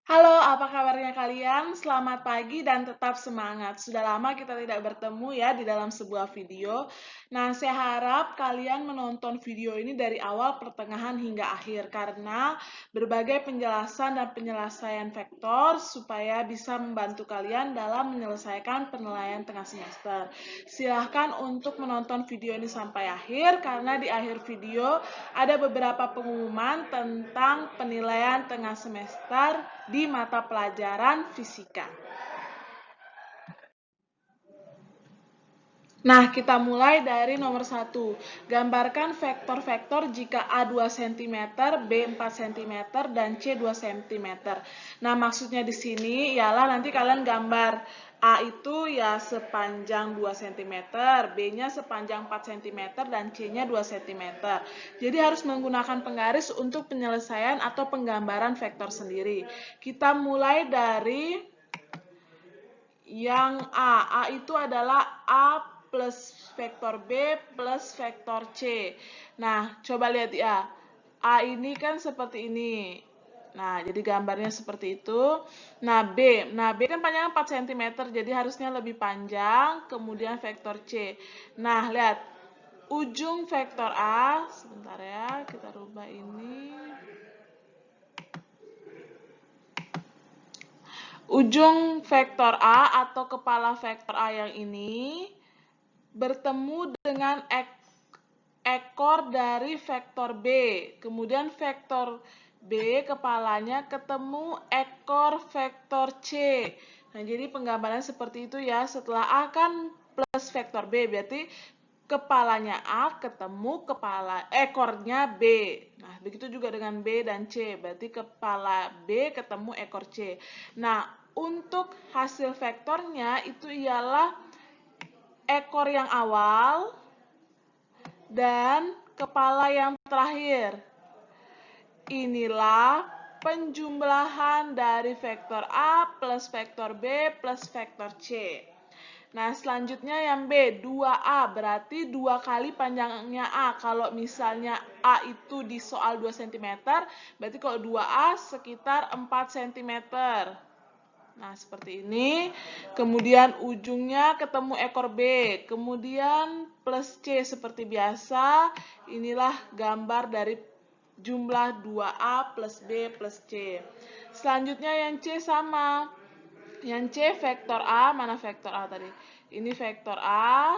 Halo, apa kabarnya kalian? Selamat pagi dan tetap semangat. Sudah lama kita tidak bertemu ya di dalam sebuah video. Nah, saya harap kalian menonton video ini dari awal, pertengahan hingga akhir karena berbagai penjelasan dan penyelesaian vektor supaya bisa membantu kalian dalam menyelesaikan penilaian tengah semester. Silahkan untuk menonton video ini sampai akhir karena di akhir video ada beberapa pengumuman tentang penilaian tengah semester di mata pelajaran fisika. Nah, kita mulai dari nomor 1. Gambarkan vektor-vektor jika A 2 cm, B 4 cm, dan C 2 cm. Nah, maksudnya di sini ialah nanti kalian gambar A itu ya sepanjang 2 cm, B-nya sepanjang 4 cm, dan C-nya 2 cm. Jadi harus menggunakan penggaris untuk penyelesaian atau penggambaran vektor sendiri. Kita mulai dari yang A. A itu adalah A plus vektor B plus vektor C. Nah, coba lihat ya. A ini kan seperti ini. Nah, jadi gambarnya seperti itu. Nah, B. Nah, B kan panjangnya 4 cm, jadi harusnya lebih panjang. Kemudian vektor C. Nah, lihat. Ujung vektor A. Sebentar ya, kita rubah ini. Ujung vektor A atau kepala vektor A yang ini bertemu dengan ekor dari vektor B. Kemudian vektor B kepalanya ketemu ekor vektor C. Nah, jadi penggambaran seperti itu ya. Setelah A kan plus vektor B, berarti kepalanya A ketemu ekornya B. Nah, begitu juga dengan B dan C, berarti kepala B ketemu ekor C. Nah, untuk hasil vektornya itu ialah ekor yang awal dan kepala yang terakhir. Inilah penjumlahan dari vektor A plus vektor B plus vektor C. Nah, selanjutnya yang B, 2A, berarti 2 kali panjangnya A. Kalau misalnya A itu di soal 2 cm, berarti kalau 2A sekitar 4 cm. Nah, seperti ini. Kemudian ujungnya ketemu ekor B. Kemudian plus C seperti biasa. Inilah gambar dari jumlah 2A plus B plus C. Selanjutnya yang C sama. Yang C vektor A, mana vektor A tadi? Ini vektor A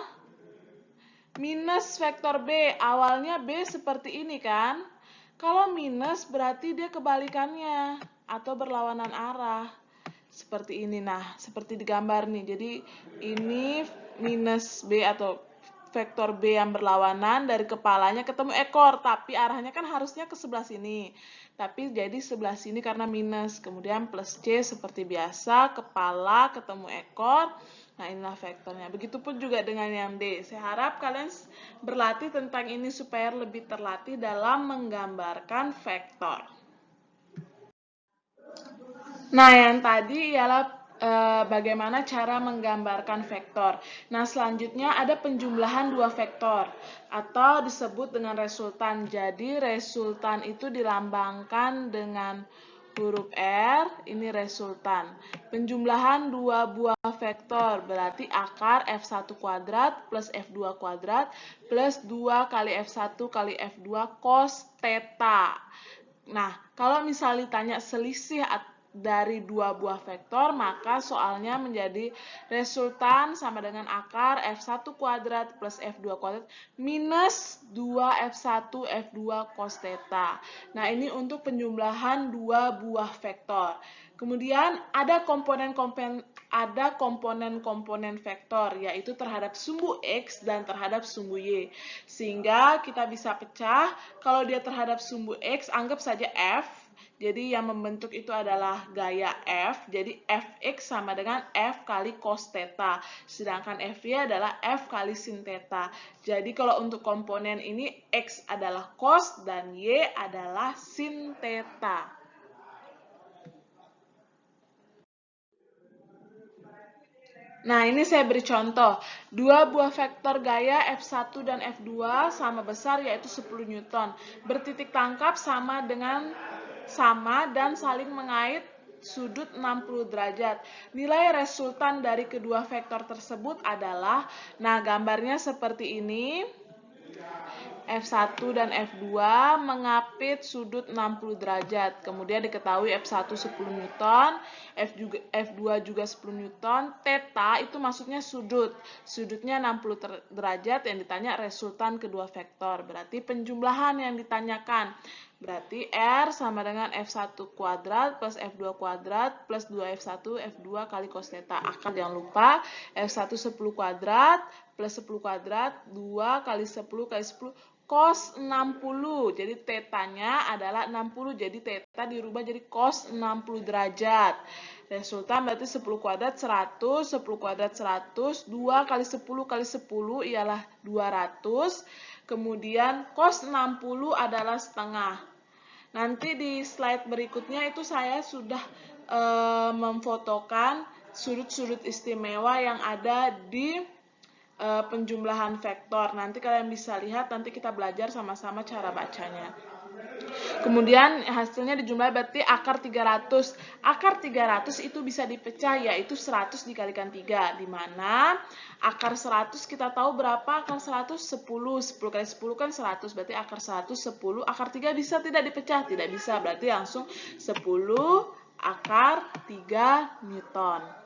minus vektor B. Awalnya B seperti ini kan? Kalau minus berarti dia kebalikannya atau berlawanan arah. Seperti ini. Nah, seperti digambar nih. Jadi ini minus B atau vektor B yang berlawanan dari kepalanya ketemu ekor, tapi arahnya kan harusnya ke sebelah sini. Tapi jadi sebelah sini karena minus. Kemudian plus C seperti biasa, kepala ketemu ekor. Nah, inilah vektornya. Begitupun juga dengan yang D. Saya harap kalian berlatih tentang ini supaya lebih terlatih dalam menggambarkan vektor. Nah, yang tadi ialah bagaimana cara menggambarkan vektor. Nah, selanjutnya ada penjumlahan dua vektor atau disebut dengan resultan. Jadi, resultan itu dilambangkan dengan huruf R, ini resultan. Penjumlahan dua buah vektor berarti akar F1 kuadrat plus F2 kuadrat plus 2 kali F1 kali F2 cos theta. Nah, kalau misalnya ditanya selisih dari dua buah vektor, maka soalnya menjadi resultan sama dengan akar F1 kuadrat plus F2 kuadrat minus 2F1 F2 cos theta. Nah, ini untuk penjumlahan dua buah vektor. Kemudian ada komponen-komponen vektor, yaitu terhadap sumbu X dan terhadap sumbu Y. Sehingga kita bisa pecah, kalau dia terhadap sumbu X, anggap saja F. Jadi yang membentuk itu adalah gaya F. Jadi Fx sama dengan F kali cos theta. Sedangkan Fy adalah F kali sin theta. Jadi kalau untuk komponen ini X adalah cos dan Y adalah sin theta. Nah, ini saya beri contoh. Dua buah vektor gaya F1 dan F2 sama besar yaitu 10 Newton. Bertitik tangkap sama dan saling mengait sudut 60 derajat. Nilai resultan dari kedua vektor tersebut adalah, nah gambarnya seperti ini. F1 dan F2 mengapit sudut 60 derajat. Kemudian diketahui F1 10 Newton, F2 juga 10 Newton. Theta itu maksudnya sudut. Sudutnya 60 derajat, yang ditanya resultan kedua vektor. Berarti penjumlahan yang ditanyakan. Berarti R sama dengan F1 kuadrat plus F2 kuadrat plus 2F1 F2 kali cos theta. Akar jangan lupa, F1 10 kuadrat plus 10 kuadrat 2 kali 10 kali 10 cos 60. Jadi tetanya adalah 60. Jadi teta dirubah jadi cos 60 derajat. Resultan berarti 10 kuadrat 100, 10 kuadrat 100, 2 kali 10 kali 10 ialah 200. Kemudian cos 60 adalah setengah. Nanti di slide berikutnya itu saya sudah memfotokan sudut-sudut istimewa yang ada di penjumlahan vektor. Nanti kalian bisa lihat, nanti kita belajar sama-sama cara bacanya. Kemudian hasilnya dijumlah berarti akar 300. Akar 300 itu bisa dipecah, yaitu 100 dikalikan 3. Di mana akar 100 kita tahu berapa? Akar 100 10. 10 kali 10 kan 100. Berarti akar 100 10. Akar 3 bisa tidak dipecah? Tidak bisa. Berarti langsung 10 akar 3 Newton.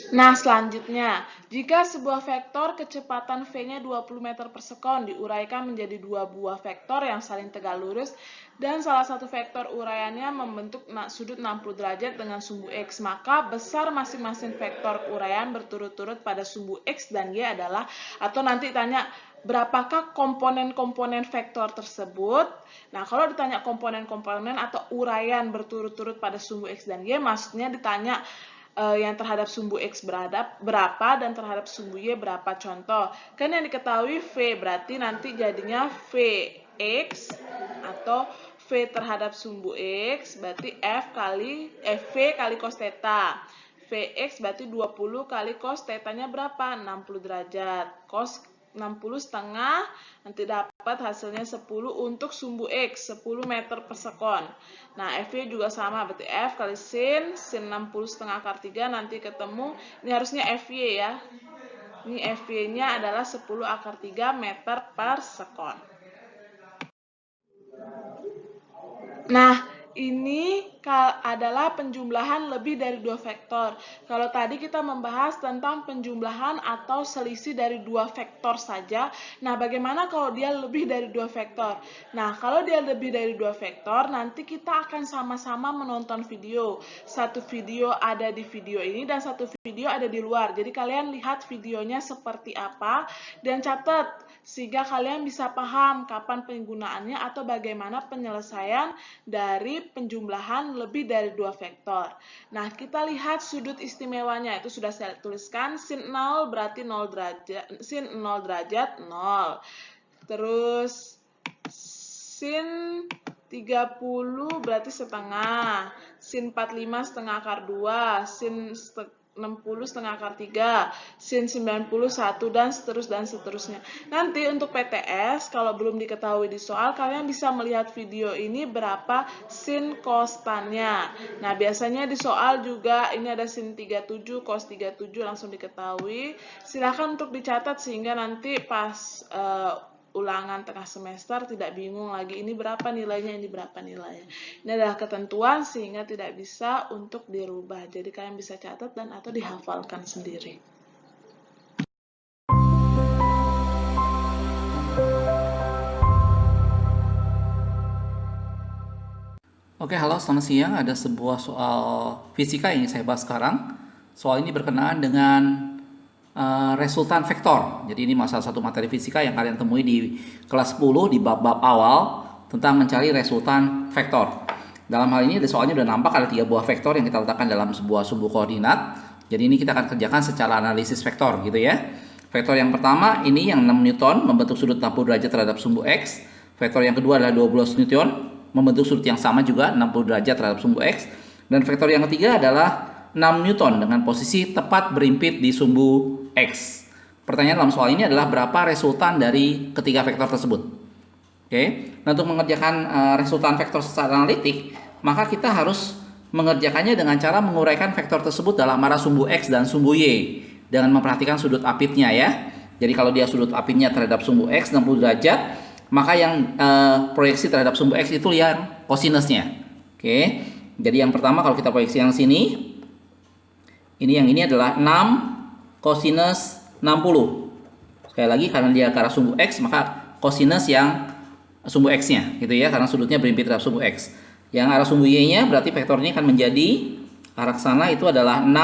Nah, selanjutnya, jika sebuah vektor kecepatan V-nya 20 meter per sekon diuraikan menjadi dua buah vektor yang saling tegak lurus dan salah satu vektor uraiannya membentuk sudut 60 derajat dengan sumbu X, maka besar masing-masing vektor uraian berturut-turut pada sumbu X dan Y adalah, atau nanti tanya, berapakah komponen-komponen vektor tersebut? Nah, kalau ditanya komponen-komponen atau uraian berturut-turut pada sumbu X dan Y, maksudnya ditanya yang terhadap sumbu X berapa dan terhadap sumbu Y berapa. Contoh, kan yang diketahui V, berarti nanti jadinya Vx atau V terhadap sumbu X berarti V kali cos theta. Vx berarti 20 kali cos tetanya berapa? 60 derajat. Cos 60 setengah, nanti dapat hasilnya 10 untuk sumbu X, 10 meter per sekon. Nah, F-nya juga sama, berarti F kali sin 60 setengah akar 3, nanti ketemu, ini harusnya F-Y ya. Ini F-Y-nya adalah 10 akar 3 meter per sekon. Nah, ini adalah penjumlahan lebih dari dua vektor. Kalau tadi kita membahas tentang penjumlahan atau selisih dari dua vektor saja. Nah, bagaimana kalau dia lebih dari dua vektor? Nah, kalau dia lebih dari dua vektor, nanti kita akan sama-sama menonton video. Satu video ada di video ini dan satu video ada di luar. Jadi kalian lihat videonya seperti apa dan catat sehingga kalian bisa paham kapan penggunaannya atau bagaimana penyelesaian dari penjumlahan lebih dari dua vektor. Nah, kita lihat sudut istimewanya, itu sudah saya tuliskan, sin 0 berarti 0 derajat, sin 0 derajat 0. Terus sin 30 berarti setengah, sin 45 setengah akar 2, sin 60 setengah akar 3, sin 91 dan seterusnya. Nanti untuk PTS, kalau belum diketahui di soal, kalian bisa melihat video ini berapa sin kostannya. Nah, biasanya di soal juga ini ada sin 37, cos 37 langsung diketahui. Silahkan untuk dicatat sehingga nanti pas ulangan tengah semester tidak bingung lagi ini berapa nilainya, ini berapa nilainya. Ini adalah ketentuan sehingga tidak bisa untuk dirubah. Jadi kalian bisa catat dan atau dihafalkan sendiri. Oke, halo, selamat siang. Ada sebuah soal fisika yang saya bahas sekarang. Soal ini berkenaan dengan resultan vektor. Jadi ini salah satu materi fisika yang kalian temui di kelas 10 di bab-bab awal tentang mencari resultan vektor. Dalam hal ini soalnya udah nampak ada 3 buah vektor yang kita letakkan dalam sebuah sumbu koordinat. Jadi ini kita akan kerjakan secara analisis vektor gitu ya. Vektor yang pertama ini yang 6 Newton membentuk sudut 60 derajat terhadap sumbu X. Vektor yang kedua adalah 12 Newton membentuk sudut yang sama juga 60 derajat terhadap sumbu X. Dan vektor yang ketiga adalah 6 Newton dengan posisi tepat berimpit di sumbu X. Pertanyaan dalam soal ini adalah berapa resultan dari ketiga vektor tersebut? Oke, nah untuk mengerjakan resultan vektor secara analitik, maka kita harus mengerjakannya dengan cara menguraikan vektor tersebut dalam arah sumbu X dan sumbu Y dengan memperhatikan sudut apitnya ya. Jadi kalau dia sudut apitnya terhadap sumbu X 60 derajat, maka yang proyeksi terhadap sumbu X itu yang kosinusnya. Oke, jadi yang pertama kalau kita proyeksi yang sini, yang ini adalah 6 kosinus 60. Sekali lagi karena dia ke arah sumbu X, maka kosinus yang sumbu X-nya gitu ya, karena sudutnya berimpit terhadap sumbu X. Yang arah sumbu Y-nya berarti vektornya akan menjadi arah ke sana itu adalah 6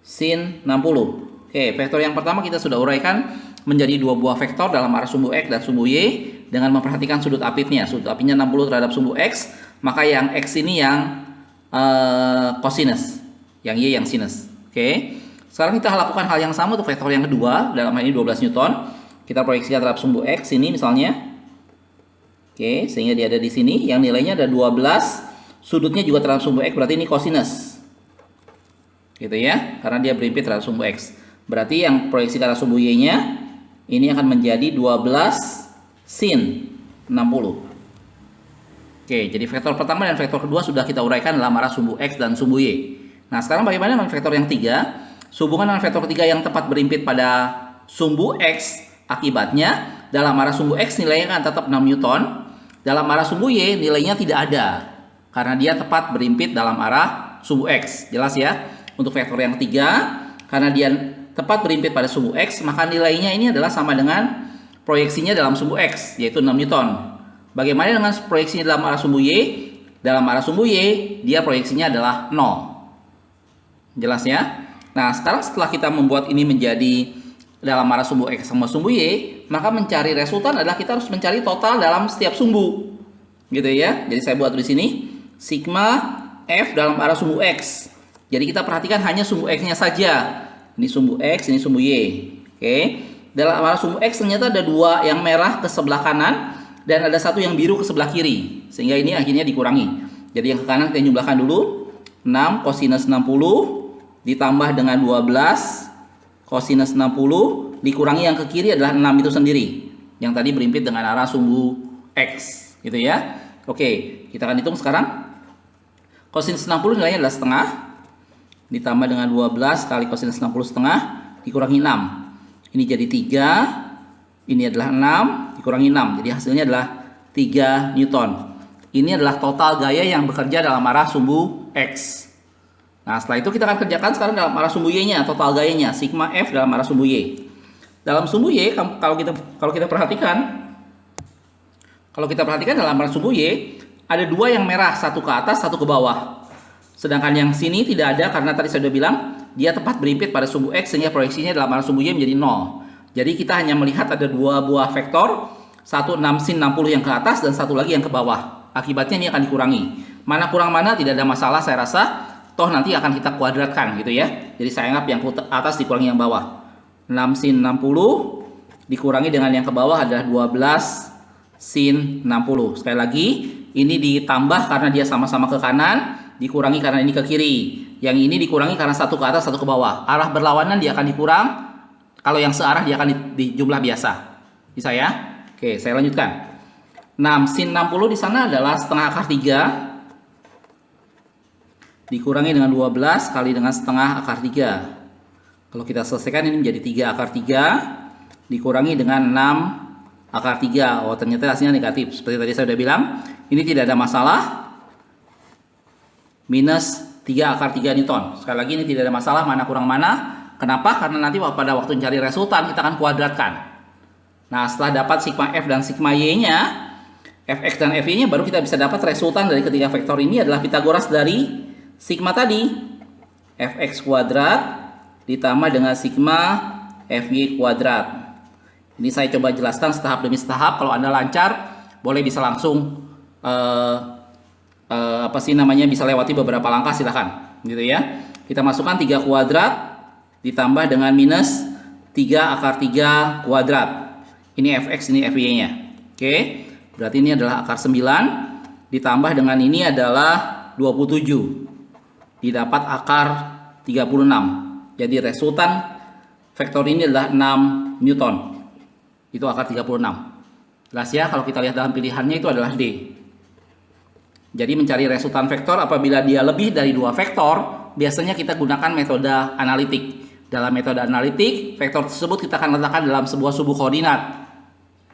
sin 60. Oke, vektor yang pertama kita sudah uraikan menjadi dua buah vektor dalam arah sumbu X dan sumbu Y dengan memperhatikan sudut apitnya. Sudut apitnya 60 terhadap sumbu X, maka yang X ini yang kosinus, yang Y yang sinus. Oke. Sekarang kita lakukan hal yang sama untuk vektor yang kedua, dalam hal ini 12 Newton. Kita proyeksikan terhadap sumbu X ini misalnya. Oke, sehingga dia ada di sini, yang nilainya ada 12, sudutnya juga terhadap sumbu X, berarti ini kosinus. Gitu ya, karena dia berimpit terhadap sumbu X. Berarti yang proyeksi ke arah sumbu Y-nya, ini akan menjadi 12 sin 60. Oke, jadi vektor pertama dan vektor kedua sudah kita uraikan dalam arah sumbu X dan sumbu Y. Nah, sekarang bagaimana dengan vektor yang tiga? Sehubungan dengan vektor ketiga yang tepat berimpit pada sumbu X, akibatnya dalam arah sumbu X nilainya kan tetap 6 Newton. Dalam arah sumbu Y nilainya tidak ada karena dia tepat berimpit dalam arah sumbu X. Jelas ya? Untuk vektor yang ketiga, karena dia tepat berimpit pada sumbu X, maka nilainya ini adalah sama dengan proyeksinya dalam sumbu X, yaitu 6 Newton. Bagaimana dengan proyeksinya dalam arah sumbu Y? Dalam arah sumbu Y, dia proyeksinya adalah 0. Jelas ya? Nah, sekarang setelah kita membuat ini menjadi dalam arah sumbu X sama sumbu Y, maka mencari resultan adalah kita harus mencari total dalam setiap sumbu. Gitu ya. Jadi saya buat di sini sigma F dalam arah sumbu X. Jadi kita perhatikan hanya sumbu X-nya saja. Ini sumbu X, ini sumbu Y. Oke. Dalam arah sumbu X ternyata ada dua yang merah ke sebelah kanan dan ada satu yang biru ke sebelah kiri. Sehingga ini akhirnya dikurangi. Jadi yang ke kanan kita jumlahkan dulu. 6 kosinus 60 ditambah dengan 12 kosinus 60 dikurangi yang ke kiri adalah 6 itu sendiri. Yang tadi berimpit dengan arah sumbu X. Gitu ya. Oke, kita akan hitung sekarang. Kosinus 60 nilainya adalah setengah. Ditambah dengan 12 kali kosinus 60 setengah dikurangi 6. Ini jadi 3. Ini adalah 6 dikurangi 6. Jadi hasilnya adalah 3 Newton. Ini adalah total gaya yang bekerja dalam arah sumbu X. Nah, setelah itu kita akan kerjakan sekarang dalam arah sumbu Y-nya, total gayanya, sigma F dalam arah sumbu Y. Dalam sumbu Y, kalau kita perhatikan dalam arah sumbu Y, ada dua yang merah, satu ke atas, satu ke bawah. Sedangkan yang sini tidak ada karena tadi saya sudah bilang, dia tepat berimpit pada sumbu X sehingga proyeksinya dalam arah sumbu Y menjadi 0. Jadi kita hanya melihat ada dua buah vektor, satu 6 sin 60 yang ke atas dan satu lagi yang ke bawah. Akibatnya ini akan dikurangi. Mana kurang mana tidak ada masalah saya rasa. Toh nanti akan kita kuadratkan gitu ya. Jadi saya anggap yang ke atas dikurangi yang bawah. 6 sin 60 dikurangi dengan yang ke bawah adalah 12 sin 60. Sekali lagi, ini ditambah karena dia sama-sama ke kanan, dikurangi karena ini ke kiri. Yang ini dikurangi karena satu ke atas, satu ke bawah. Arah berlawanan dia akan dikurang. Kalau yang searah dia akan di jumlah biasa. Bisa ya? Oke, saya lanjutkan. 6 sin 60 di sana adalah setengah akar 3. Dikurangi dengan 12 kali dengan setengah akar 3. Kalau kita selesaikan ini menjadi 3 akar 3 dikurangi dengan 6 akar 3. Oh, ternyata hasilnya negatif. Seperti tadi saya sudah bilang, ini tidak ada masalah. Minus 3 akar 3 Newton. Sekali lagi ini tidak ada masalah mana kurang mana. Kenapa? Karena nanti pada waktu mencari resultan kita akan kuadratkan. Nah, setelah dapat sigma F dan sigma Y-nya, Fx dan Fy-nya, baru kita bisa dapat resultan dari ketiga vektor ini adalah Pitagoras dari sigma tadi, Fx kuadrat ditambah dengan sigma Fy kuadrat. Ini saya coba jelaskan setahap demi setahap. Kalau Anda lancar, boleh bisa langsung bisa lewati beberapa langkah, silahkan. Gitu ya. Kita masukkan 3 kuadrat ditambah dengan minus 3 akar 3 kuadrat. Ini Fx, ini Fy-nya. Oke. Berarti ini adalah akar 9 ditambah dengan ini adalah 27. Didapat akar 36. Jadi resultan vektor ini adalah 6 Newton. Itu akar 36. Jelas ya, kalau kita lihat dalam pilihannya itu adalah D. Jadi mencari resultan vektor apabila dia lebih dari 2 vektor, biasanya kita gunakan metode analitik. Dalam metode analitik, vektor tersebut kita akan letakkan dalam sebuah sumbu koordinat.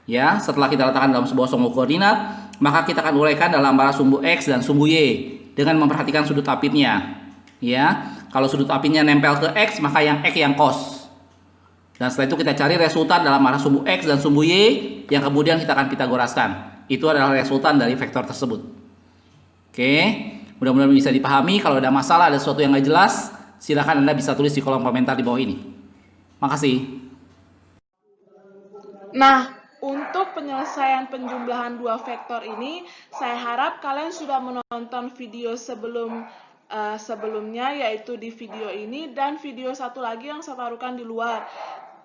Ya, setelah kita letakkan dalam sebuah sumbu koordinat, maka kita akan uraikan dalam antara sumbu X dan sumbu Y dengan memperhatikan sudut apitnya. Ya, kalau sudut apitnya nempel ke X, maka yang X yang cos. Dan setelah itu kita cari resultan dalam arah sumbu X dan sumbu Y yang kemudian kita akan pitagoraskan. Itu adalah resultan dari vektor tersebut. Oke, mudah-mudahan bisa dipahami. Kalau ada masalah, ada sesuatu yang nggak jelas, silahkan Anda bisa tulis di kolom komentar di bawah ini. Makasih. Nah, untuk penyelesaian penjumlahan dua vektor ini, saya harap kalian sudah menonton video sebelumnya, yaitu di video ini dan video satu lagi yang saya taruhkan di luar.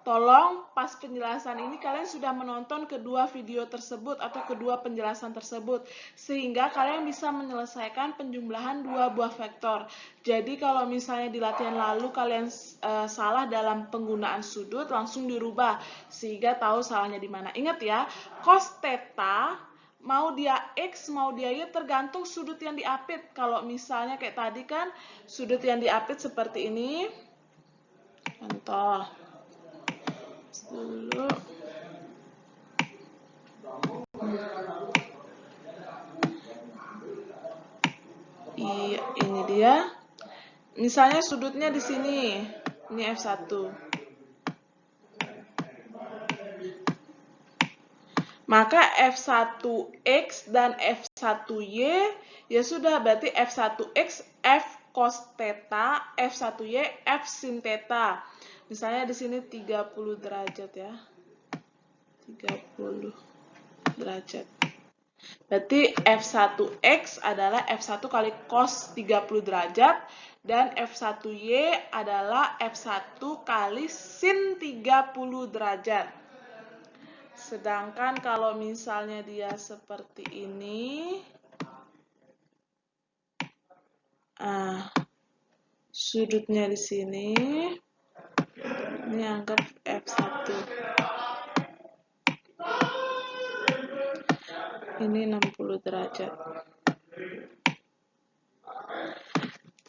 Tolong pas penjelasan ini kalian sudah menonton kedua video tersebut atau kedua penjelasan tersebut sehingga kalian bisa menyelesaikan penjumlahan dua buah vektor. Jadi kalau misalnya di latihan lalu kalian salah dalam penggunaan sudut, langsung dirubah sehingga tahu salahnya di mana. Ingat ya, cos theta mau dia X mau dia Y tergantung sudut yang diapit. Kalau misalnya kayak tadi kan sudut yang diapit seperti ini. Contoh dulu. Ini dia. Misalnya sudutnya di sini. Ini F1. Maka F1X dan F1Y ya sudah, berarti F1X F cos theta, F1Y F sin theta. Misalnya di sini 30 derajat ya. 30 derajat. Berarti F1X adalah F1 kali cos 30 derajat dan F1Y adalah F1 kali sin 30 derajat. Sedangkan kalau misalnya dia seperti ini, sudutnya di sini, ini anggap F1. Ini 60 derajat.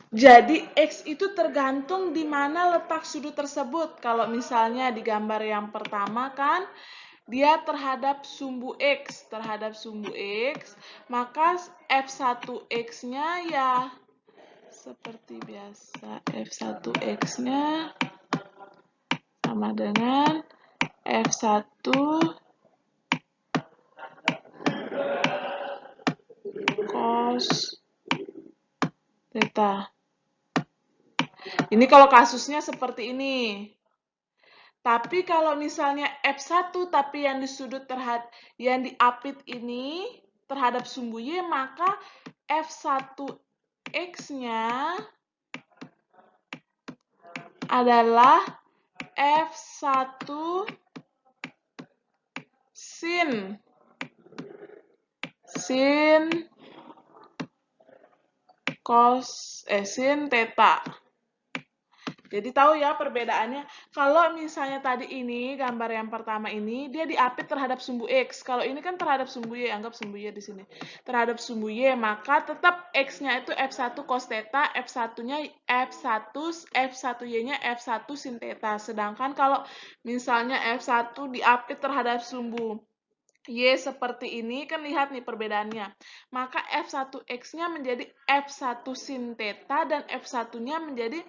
Jadi X itu tergantung di mana letak sudut tersebut. Kalau misalnya di gambar yang pertama kan, dia terhadap sumbu X, maka F1X-nya ya seperti biasa. F1X-nya sama dengan F1 cos theta. Ini kalau kasusnya seperti ini. Tapi kalau misalnya F1 tapi yang di sudut yang diapit ini terhadap sumbu Y, maka F1X-nya adalah F1 sin theta. Jadi tahu ya perbedaannya. Kalau misalnya tadi ini gambar yang pertama ini dia diapit terhadap sumbu X. Kalau ini kan terhadap sumbu Y, anggap sumbu Y di sini. Terhadap sumbu Y, maka tetap X-nya itu F1 cos theta, F1-nya F1Y-nya F1 sin theta. Sedangkan kalau misalnya F1 diapit terhadap sumbu Y seperti ini, kan lihat nih perbedaannya. Maka F1X-nya menjadi F1 sin theta dan F1-nya menjadi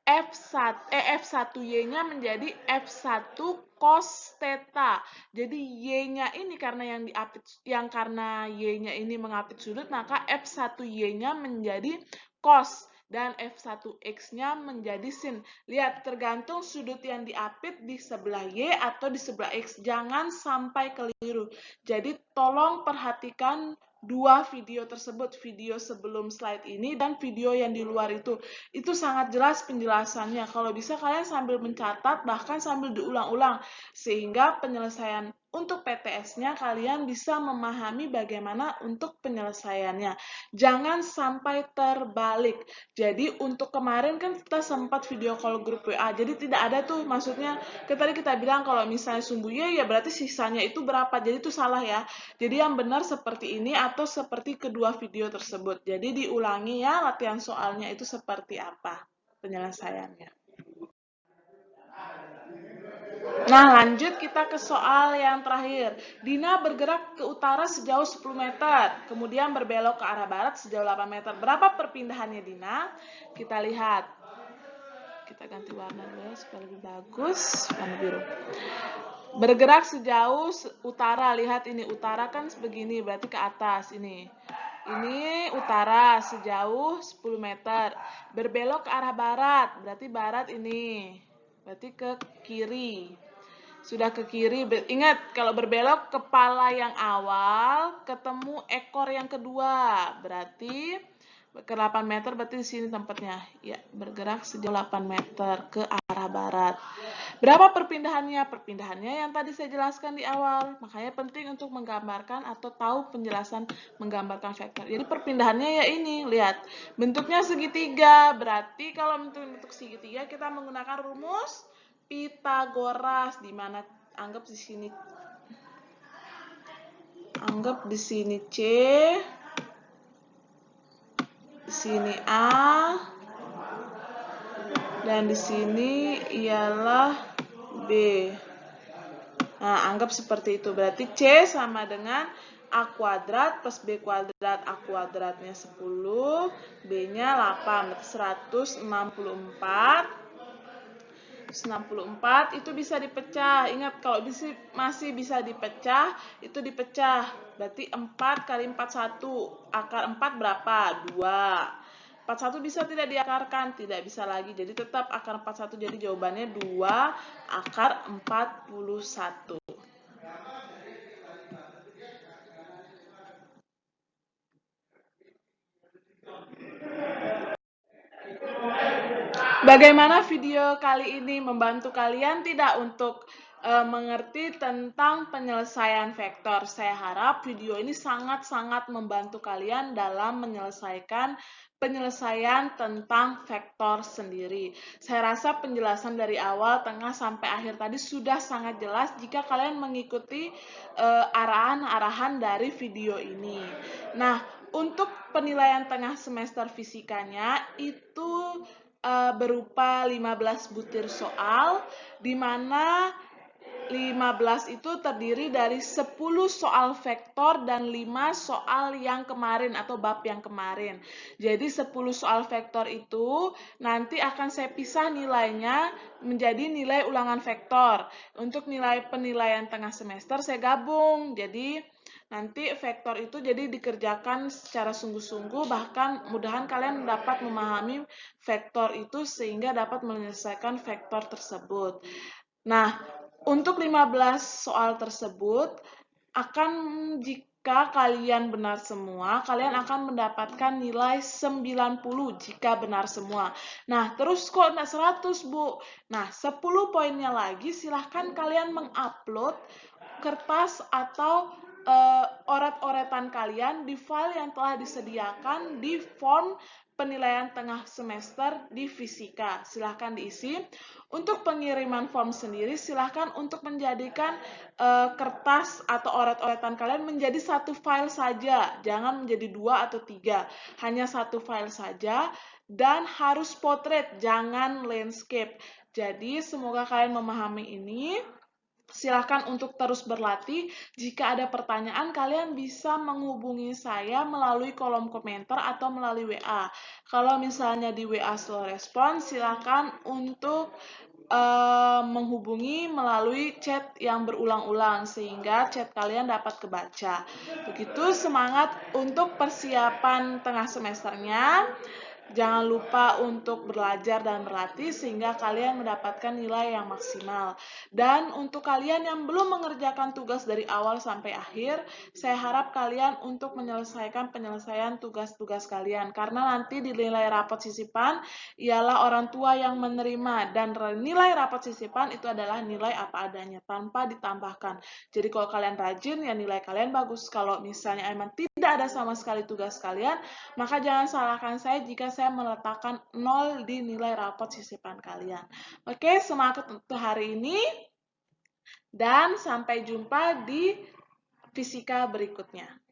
F1Y-nya menjadi F1 cos theta. Jadi Y-nya ini karena karena Y-nya ini mengapit sudut, maka F1Y-nya menjadi cos dan F1X-nya menjadi sin. Lihat, tergantung sudut yang diapit di sebelah Y atau di sebelah X. Jangan sampai keliru. Jadi tolong perhatikan dua video tersebut, video sebelum slide ini dan video yang di luar itu. Itu sangat jelas penjelasannya. Kalau bisa kalian sambil mencatat, bahkan sambil diulang-ulang, sehingga penyelesaian untuk PTS-nya kalian bisa memahami bagaimana untuk penyelesaiannya. Jangan sampai terbalik. Jadi untuk kemarin kan kita sempat video call grup WA, jadi tidak ada tuh, maksudnya tadi kita bilang kalau misalnya sumbu Y ya berarti sisanya itu berapa, jadi itu salah ya. Jadi yang benar seperti ini atau seperti kedua video tersebut. Jadi diulangi ya latihan soalnya itu seperti apa penyelesaiannya. Nah, lanjut kita ke soal yang terakhir. Dina bergerak ke utara sejauh 10 meter, kemudian berbelok ke arah barat sejauh 8 meter. Berapa perpindahannya Dina? Kita lihat. Kita ganti warna dulu supaya lebih bagus, warna biru. Bergerak sejauh utara, lihat ini utara kan begini, berarti ke atas ini. Ini utara sejauh 10 meter. Berbelok ke arah barat, berarti barat ini. Berarti ke kiri. Sudah ke kiri, ingat kalau berbelok kepala yang awal ketemu ekor yang kedua, berarti ke 8 meter, berarti di sini tempatnya. Ya, bergerak sejauh 8 meter ke arah barat. Berapa perpindahannya? Perpindahannya yang tadi saya jelaskan di awal. Makanya penting untuk menggambarkan atau tahu penjelasan menggambarkan vektor. Jadi perpindahannya ya ini, lihat. Bentuknya segitiga, berarti kalau bentuk segitiga kita menggunakan rumus Pitagoras, di mana anggap di sini C, di sini A, dan di sini ialah B. Nah, anggap seperti itu. Berarti C sama dengan A kuadrat plus B kuadrat. A kuadratnya 10, B-nya 8, berarti 164. 164 itu bisa dipecah. Ingat kalau masih bisa dipecah, itu dipecah. Berarti 4 kali 41. Akar 4 berapa? 2. 41 bisa tidak diakarkan? Tidak bisa lagi. Jadi tetap akar 41. Jadi jawabannya 2 akar 41. Bagaimana video kali ini membantu kalian tidak untuk mengerti tentang penyelesaian vektor? Saya harap video ini sangat-sangat membantu kalian dalam menyelesaikan penyelesaian tentang vektor sendiri. Saya rasa penjelasan dari awal, tengah, sampai akhir tadi sudah sangat jelas jika kalian mengikuti arahan-arahan dari video ini. Nah, untuk penilaian tengah semester fisikanya itu berupa 15 butir soal, di mana 15 itu terdiri dari 10 soal vektor dan 5 soal yang kemarin atau bab yang kemarin. Jadi 10 soal vektor itu nanti akan saya pisah nilainya menjadi nilai ulangan vektor. Untuk nilai penilaian tengah semester saya gabung. Jadi nanti vektor itu jadi dikerjakan secara sungguh-sungguh, bahkan mudahan kalian dapat memahami vektor itu sehingga dapat menyelesaikan vektor tersebut. Nah, untuk 15 soal tersebut jika kalian benar semua, kalian akan mendapatkan nilai 90 jika benar semua. Nah, terus kok 100, Bu? Nah, 10 poinnya lagi silahkan kalian mengupload kertas atau oret-oretan kalian di file yang telah disediakan di form penilaian tengah semester di fisika. Silahkan diisi. Untuk pengiriman form sendiri, silahkan untuk menjadikan kertas atau oret-oretan kalian menjadi satu file saja. Jangan menjadi 2 atau 3. Hanya satu file saja. Dan harus potret, jangan landscape. Jadi, semoga kalian memahami ini. Silahkan untuk terus berlatih. Jika ada pertanyaan, kalian bisa menghubungi saya melalui kolom komentar atau melalui WA. Kalau misalnya di WA slow respon, silahkan untuk menghubungi melalui chat yang berulang-ulang sehingga chat kalian dapat kebaca. Begitu, semangat untuk persiapan tengah semesternya. Jangan lupa untuk belajar dan berlatih sehingga kalian mendapatkan nilai yang maksimal. Dan untuk kalian yang belum mengerjakan tugas dari awal sampai akhir, saya harap kalian untuk menyelesaikan penyelesaian tugas-tugas kalian. Karena nanti di nilai rapot sisipan ialah orang tua yang menerima, dan nilai rapot sisipan itu adalah nilai apa adanya tanpa ditambahkan. Jadi kalau kalian rajin ya nilai kalian bagus. Kalau misalnya emang tidak ada sama sekali tugas kalian, maka jangan salahkan saya jika saya meletakkan 0 di nilai rapot sisipan kalian. Oke, semangat untuk hari ini dan sampai jumpa di fisika berikutnya.